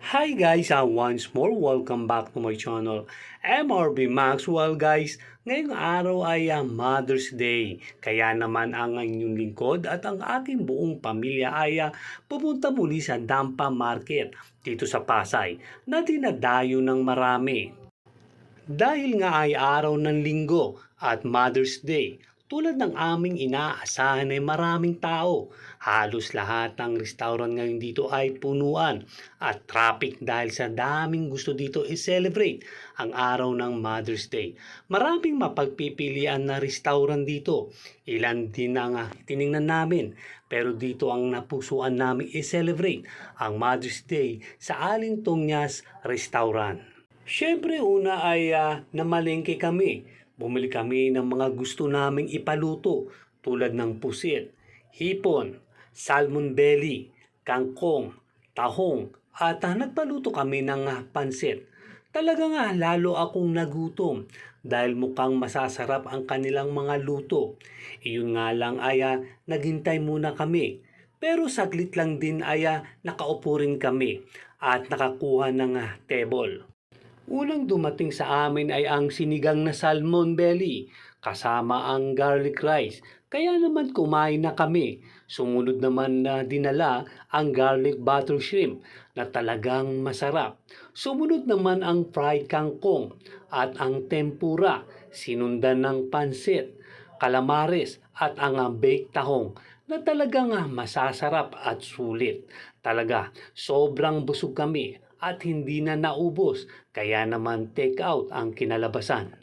Hi guys, once more, welcome back to my channel. MRB Maxwell guys. Ngayong araw ay Mother's Day. Kaya naman ang inyong lingkod at ang aking buong pamilya ay pupunta muli sa Dampa Market dito sa Pasay na dinadayo ng marami. Dahil nga ay araw ng linggo at Mother's Day, tulad ng aming inaasahan ay maraming tao. Halos lahat ng restaurant ngayon dito ay punuan at traffic dahil sa daming gusto dito i-celebrate ang araw ng Mother's Day. Maraming mapagpipilian na restaurant dito. Ilan din ang tiningnan namin. Pero dito ang napusuan namin i-celebrate ang Mother's Day sa Aling Tongnas Restaurant. Siyempre una ay namalengke kami. Bumili kami ng mga gusto naming ipaluto tulad ng pusit, hipon, salmon belly, kangkong, tahong at nagpaluto kami ng pansit. Talaga nga lalo akong nagutom dahil mukhang masasarap ang kanilang mga luto. Iyon nga lang ay naghintay muna kami. Pero saglit lang din ay nakaupo rin kami at nakakuha ng table. Unang dumating sa amin ay ang sinigang na salmon belly kasama ang garlic rice. Kaya naman kumain na kami. Sumunod naman na dinala ang garlic butter shrimp na talagang masarap. Sumunod naman ang fried kangkong at ang tempura. Sinundan ng pansit, calamares at ang baked tahong na talagang masasarap at sulit. Talaga, sobrang busog kami at hindi na naubos, kaya naman take out ang kinalabasan.